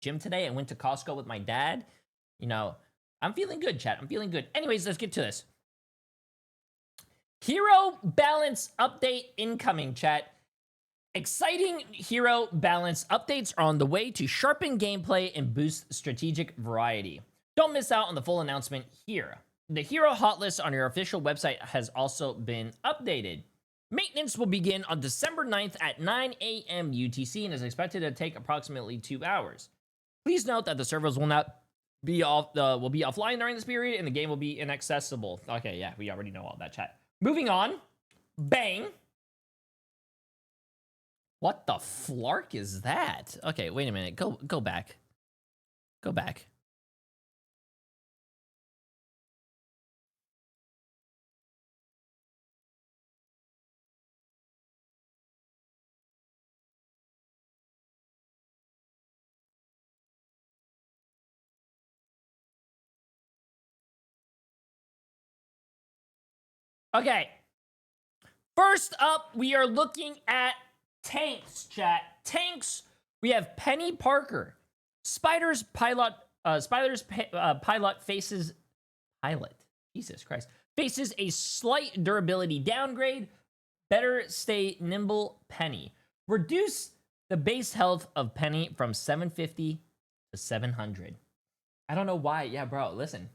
gym today. I went to Costco with my dad. You know, I'm feeling good, chat. I'm feeling good. Anyways, let's get to this. Hero balance update incoming, chat. Exciting hero balance updates are on the way to sharpen gameplay and boost strategic variety. Don't miss out on the full announcement here. The hero hot list on your official website has also been updated. Maintenance will begin on December 9th at 9 a.m. UTC and is expected to take approximately 2 hours. Please note that the servers will not be offline during this period and the game will be inaccessible. Okay, yeah, we already know all that, chat. Moving on. Bang. What the flark is that? Okay, wait a minute. Go back. Go back. Okay. First up, we are looking at tanks, chat. Tanks, we have Penny Parker. Spider's pilot faces Jesus Christ. Faces a slight durability downgrade. Better stay nimble, Penny. Reduce the base health of Penny from 750 to 700. I don't know why. Yeah, bro, listen.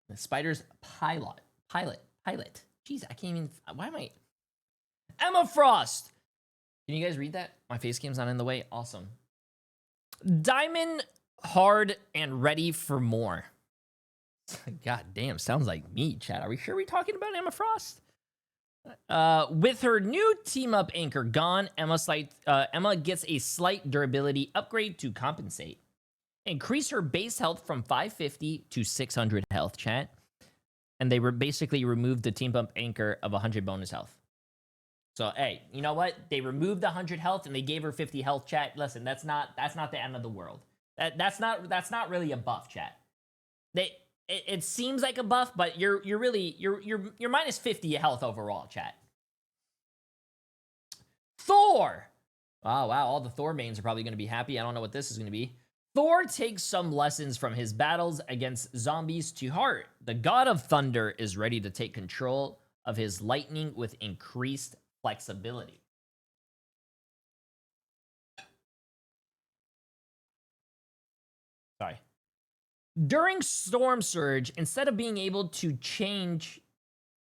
The Spider's pilot. Jeez, I can't even. Why am I? Emma Frost. Can you guys read that? My face cam's not in the way. Awesome. Diamond, hard, and ready for more. God damn, sounds like me, chat. Are we sure we're talking about Emma Frost? With her new team-up anchor gone, Emma gets a slight durability upgrade to compensate. Increase her base health from 550 to 600 health, chat. And they basically removed the team-up anchor of 100 bonus health. So, hey, you know what? They removed the 100 health and they gave her 50 health, chat. Listen, that's not the end of the world. That's not really a buff, chat. It seems like a buff, but you're minus 50 health overall, chat. Thor. Oh wow, all the Thor mains are probably going to be happy. I don't know what this is going to be. Thor takes some lessons from his battles against zombies to heart. The god of thunder is ready to take control of his lightning with increased flexibility. Sorry. During Storm Surge, instead of being able to change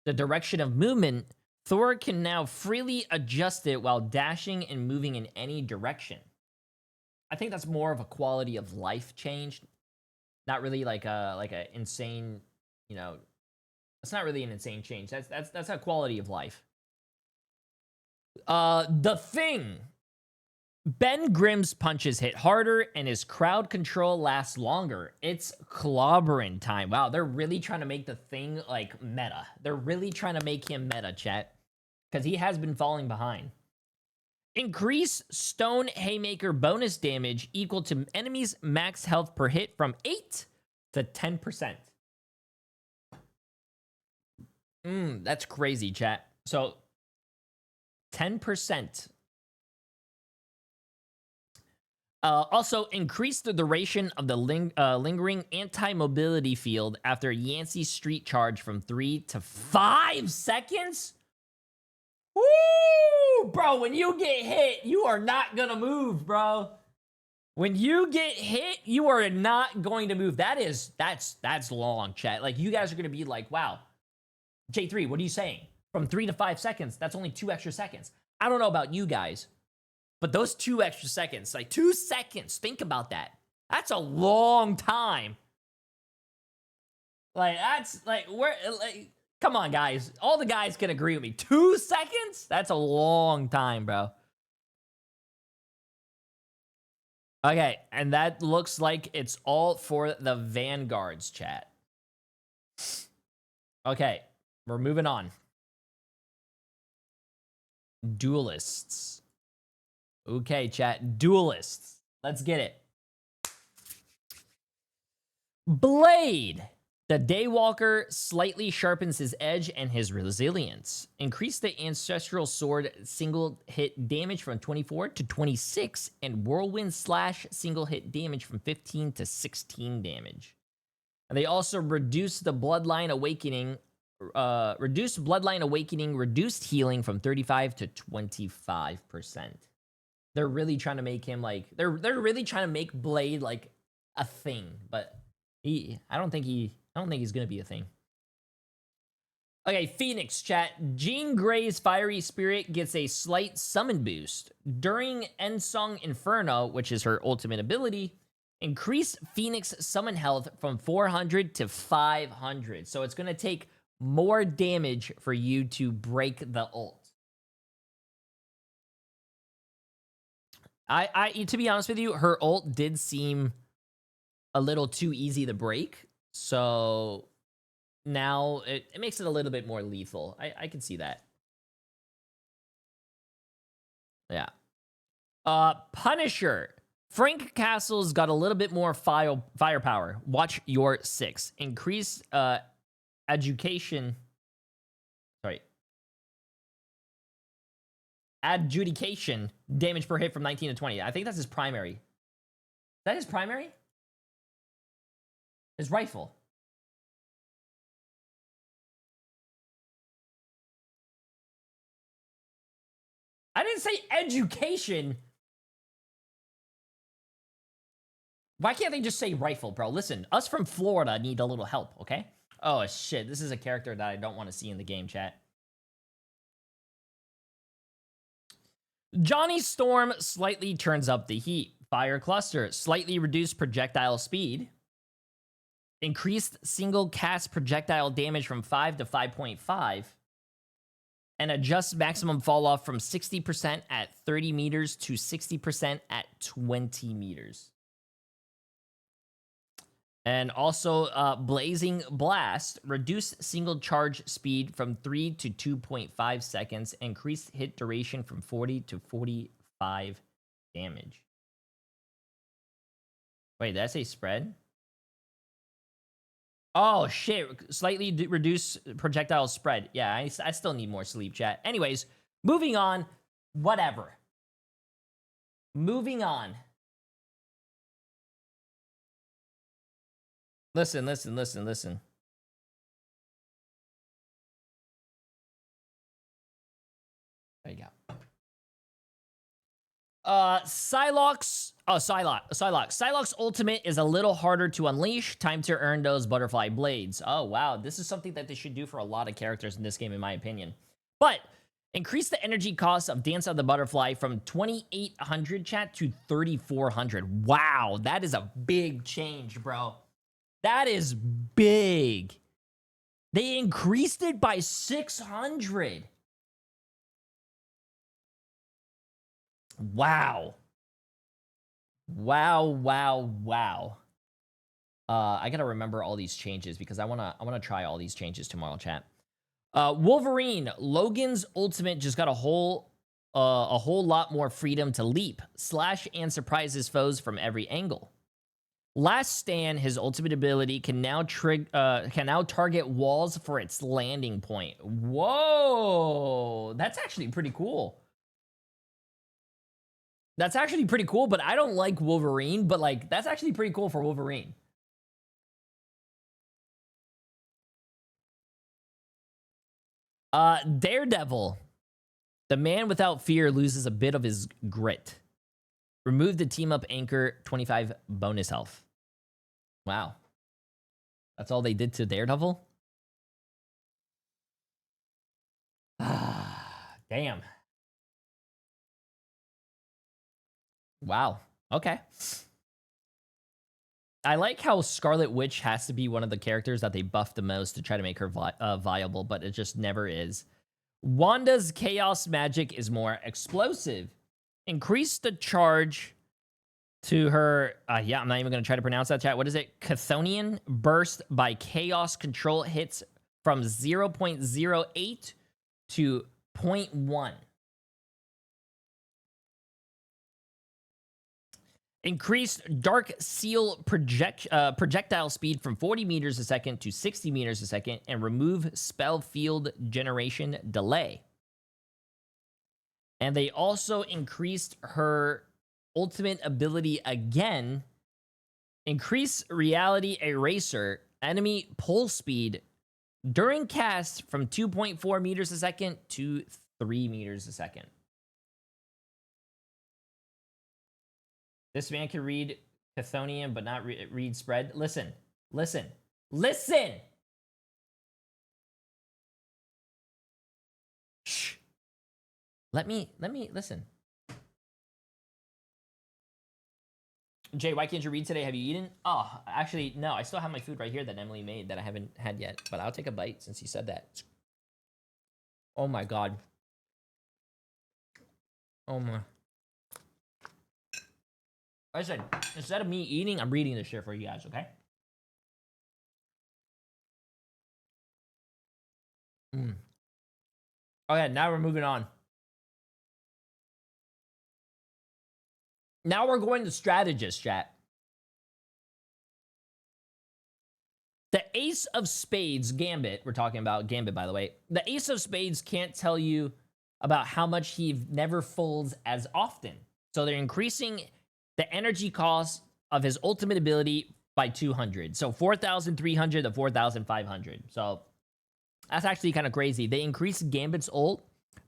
the direction of movement, Thor can now freely adjust it while dashing and moving in any direction. I think that's more of a quality of life change, not really like a insane, you know. It's not really an insane change. That's a quality of life. The Thing. Ben Grimm's punches hit harder and his crowd control lasts longer. It's clobbering time. Wow, they're really trying to make the Thing like meta. They're really trying to make him meta, chat, because he has been falling behind. Increase Stone Haymaker bonus damage equal to enemies' max health per hit from 8 to 10%. That's crazy, chat. So 10%. Also, increase the duration of the lingering anti-mobility field after Yancey's street charge from 3 to 5 seconds? Woo! Bro, when you get hit, you are not gonna move, bro. When you get hit, you are not going to move. That's long, chat. Like, you guys are gonna be like, wow, J3, what are you saying? From 3 to 5 seconds, that's only 2 extra seconds. I don't know about you guys, but those 2 extra seconds, like 2 seconds, think about that. That's a long time. Like, that's like, come on, guys. All the guys can agree with me. 2 seconds? That's a long time, bro. Okay, and that looks like it's all for the Vanguards, chat. Okay, we're moving on. Duelists. Okay, chat. Duelists. Let's get it. Blade. The Daywalker slightly sharpens his edge and his resilience. Increase the Ancestral Sword single hit damage from 24 to 26, and Whirlwind Slash single hit damage from 15 to 16 damage. And they also reduce the Bloodline Awakening, reduced healing from 35 to 25%. They're really trying to make him like they're really trying to make Blade like a thing, but I don't think he's gonna be a thing. Okay, Phoenix chat. Jean Grey's Fiery Spirit gets a slight summon boost. During Ensong Inferno, which is her ultimate ability, increase Phoenix summon health from 400 to 500. So it's gonna take more damage for you to break the ult. To be honest with you, her ult did seem a little too easy to break. So now it makes it a little bit more lethal. I can see that. Yeah. Punisher. Frank Castle's got a little bit more firepower. Watch your 6. Increase adjudication damage per hit from 19 to 20. I think that's his primary. Is that his primary? His rifle. I didn't say education. Why can't they just say rifle, bro? Listen, us from Florida need a little help, okay? Oh, shit. This is a character that I don't want to see in the game, chat. Johnny Storm slightly turns up the heat. Fire Cluster, slightly reduced projectile speed. Increased single cast projectile damage from 5 to 5.5. And adjust maximum fall off from 60% at 30 meters to 60% at 20 meters. And also, Blazing Blast, reduce single charge speed from 3 to 2.5 seconds, increased hit duration from 40 to 45 damage. Wait, did I say spread? Oh, shit. Slightly reduce projectile spread. Yeah, I still need more sleep, chat. Anyways, moving on. Whatever. Moving on. Listen. There you go. Psylocke's ultimate is a little harder to unleash. Time to earn those butterfly blades. Oh, wow. This is something that they should do for a lot of characters in this game, in my opinion. But increase the energy cost of Dance of the Butterfly from 2,800 chat to 3,400. Wow, that is a big change, bro. That is big. They increased it by 600. Wow. Wow. I gotta remember all these changes because I wanna try all these changes tomorrow, chat. Wolverine, Logan's ultimate just got a whole lot more freedom to leap, slash, and surprise his foes from every angle. Last Stand, his ultimate ability can now target walls for its landing point. Whoa, that's actually pretty cool. That's actually pretty cool, but I don't like Wolverine, but like that's actually pretty cool for Wolverine. Daredevil. The man without fear loses a bit of his grit. Remove the team up anchor, 25 bonus health. Wow. That's all they did to Daredevil? Damn. Wow. Okay. I like how Scarlet Witch has to be one of the characters that they buff the most to try to make her viable, but it just never is. Wanda's Chaos Magic is more explosive. Increase the charge to her... yeah, I'm not even going to try to pronounce that, chat. What is it? Chthonian burst by Chaos Control hits from 0.08 to 0.1. Increased Dark Seal projectile speed from 40 meters a second to 60 meters a second, and remove spell field generation delay. And they also increased her ultimate ability again. Increase Reality Eraser enemy pull speed during cast from 2.4 meters a second to 3 meters a second. This man can read Chthonian, but not read spread. Listen, listen, listen! Shh. Let me listen. Jay, why can't you read today? Have you eaten? Oh, actually, no. I still have my food right here that Emily made that I haven't had yet. But I'll take a bite since you said that. Oh my god. Oh my. I said, instead of me eating, I'm reading this shit for you guys, okay? Okay, now we're moving on. Now we're going to Strategist, chat. The Ace of Spades, Gambit, we're talking about Gambit, by the way. The Ace of Spades can't tell you about how much he never folds as often. So they're increasing the energy cost of his ultimate ability by 200. So 4,300 to 4,500. So that's actually kind of crazy. They increased Gambit's ult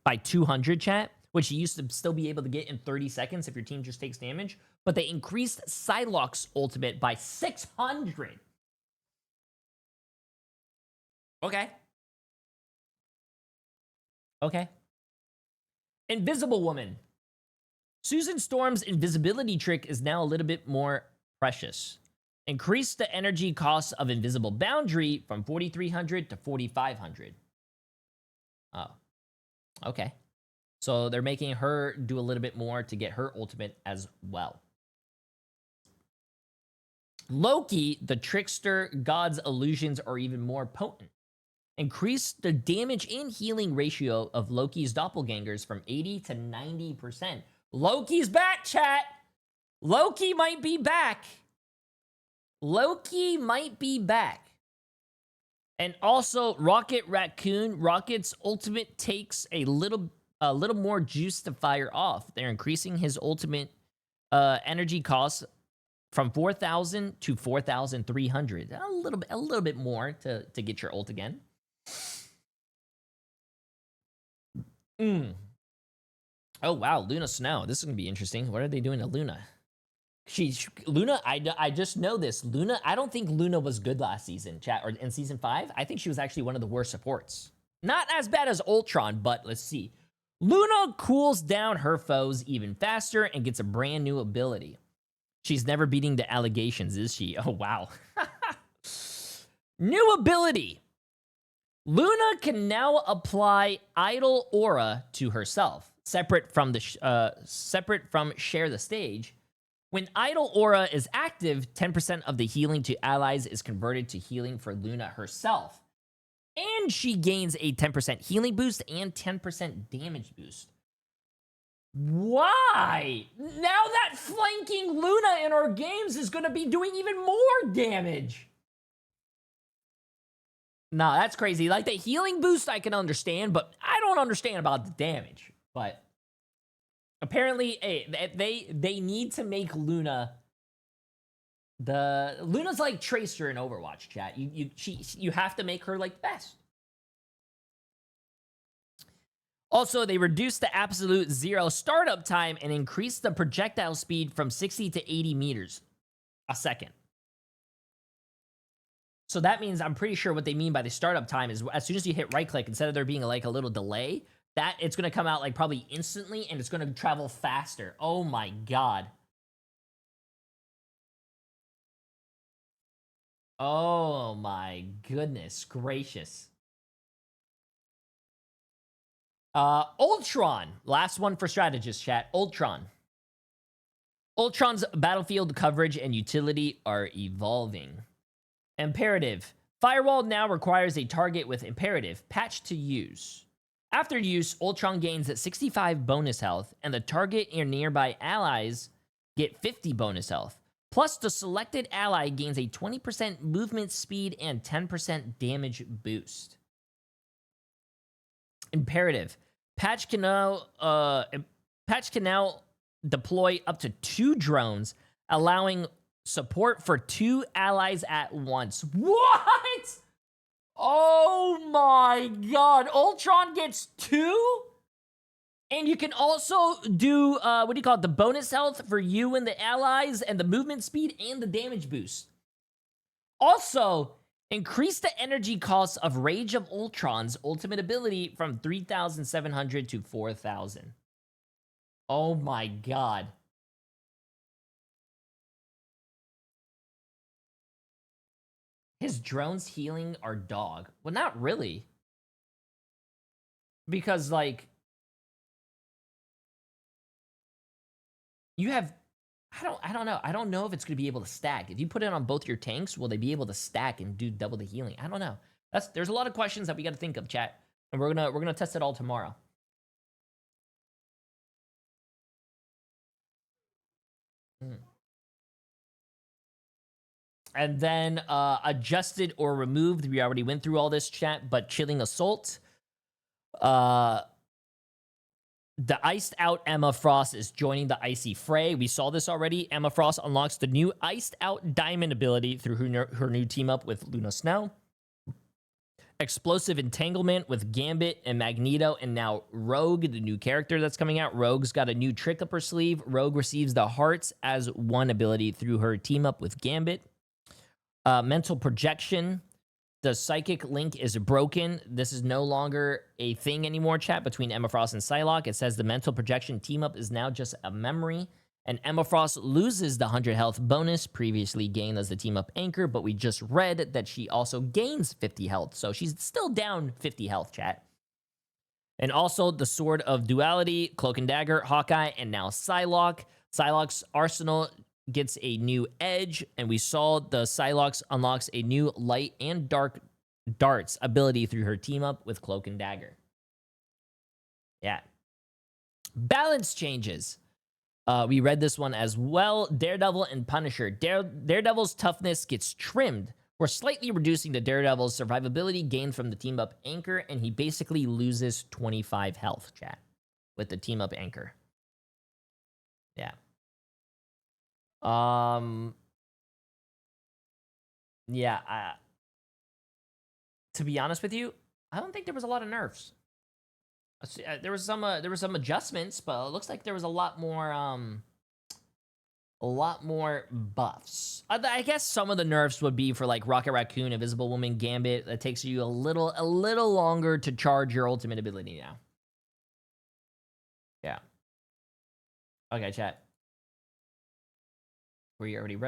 by 200, chat, which he used to still be able to get in 30 seconds if your team just takes damage. But they increased Psylocke's ultimate by 600. Okay. Okay. Invisible Woman. Susan Storm's invisibility trick is now a little bit more precious. Increase the energy cost of Invisible Boundary from 4,300 to 4,500. Oh. Okay. So they're making her do a little bit more to get her ultimate as well. Loki, the trickster god's illusions are even more potent. Increase the damage and healing ratio of Loki's doppelgangers from 80 to 90%. Loki's back, chat! Loki might be back. Loki might be back. And also, Rocket Raccoon. Rocket's ultimate takes a little more juice to fire off. They're increasing his ultimate energy cost from 4,000 to 4,300. A little bit more to get your ult again. Oh wow, Luna Snow. This is gonna be interesting. What are they doing to Luna? Luna. I just know this. Luna. I don't think Luna was good last season, chat, or in season 5. I think she was actually one of the worst supports. Not as bad as Ultron, but let's see. Luna cools down her foes even faster and gets a brand new ability. She's never beating the allegations, is she? Oh wow. New ability. Luna can now apply Idle Aura to herself, separate from Share the Stage. When Idle Aura is active, 10% of the healing to allies is converted to healing for Luna herself. And she gains a 10% healing boost and 10% damage boost. Why? Now that flanking Luna in our games is going to be doing even more damage. Nah, that's crazy. Like, the healing boost I can understand, but I don't understand about the damage. But apparently, hey, they need to make Luna Luna's like Tracer in Overwatch, chat. You have to make her like best. Also, they reduced the absolute zero startup time and increased the projectile speed from 60 to 80 meters a second. So that means, I'm pretty sure what they mean by the startup time is as soon as you hit right click, instead of there being like a little delay, that it's going to come out like probably instantly and it's going to travel faster. Oh my god. Oh my goodness gracious. Ultron. Last one for Strategist, chat. Ultron. Ultron's battlefield coverage and utility are evolving. Imperative. Firewall now requires a target with Imperative. Patch to use. After use, Ultron gains 65 bonus health, and the target and nearby allies get 50 bonus health. Plus, the selected ally gains a 20% movement speed and 10% damage boost. Imperative. Patch can now deploy up to 2 drones, allowing support for 2 allies at once. What? Oh my god. Ultron gets 2? And you can also do, what do you call it? The bonus health for you and the allies, and the movement speed and the damage boost. Also, increase the energy cost of Rage of Ultron's ultimate ability from 3,700 to 4,000. Oh my god. His drones healing are dog. Well, not really. Because, like, you have, I don't know. I don't know if it's going to be able to stack. If you put it on both your tanks, will they be able to stack and do double the healing? I don't know. There's a lot of questions that we got to think of, chat. And we're going to test it all tomorrow. And then adjusted or removed. We already went through all this, chat, but Chilling Assault. The iced out Emma Frost is joining the Icy Fray. We saw this already. Emma Frost unlocks the new iced out diamond ability through her new team up with Luna Snow. Explosive Entanglement with Gambit and Magneto, and now Rogue, the new character that's coming out. Rogue's got a new trick up her sleeve. Rogue receives the Hearts as one ability through her team up with Gambit. Mental Projection. The psychic link is broken. This is no longer a thing anymore, chat, between Emma Frost and Psylocke. It says the mental projection team up is now just a memory. And Emma Frost loses the 100 health bonus previously gained as the team up anchor, but we just read that she also gains 50 health. So she's still down 50 health, chat. And also the Sword of Duality, Cloak and Dagger, Hawkeye, and now Psylocke. Psylocke's arsenal gets a new edge, and we saw the Psylocke unlocks a new light and dark darts ability through her team up with Cloak and Dagger. Yeah. Balance changes. We read this one as well. Daredevil and Punisher. Daredevil's toughness gets trimmed. We're slightly reducing the Daredevil's survivability gained from the team up anchor, and he basically loses 25 health, chat, with the team up anchor. Yeah. Yeah, to be honest with you, I don't think there was a lot of nerfs. There was some adjustments, but it looks like there was a lot more buffs. I guess some of the nerfs would be for like Rocket Raccoon, Invisible Woman, Gambit. That takes you a little longer to charge your ultimate ability now. Yeah. Okay, chat. We already read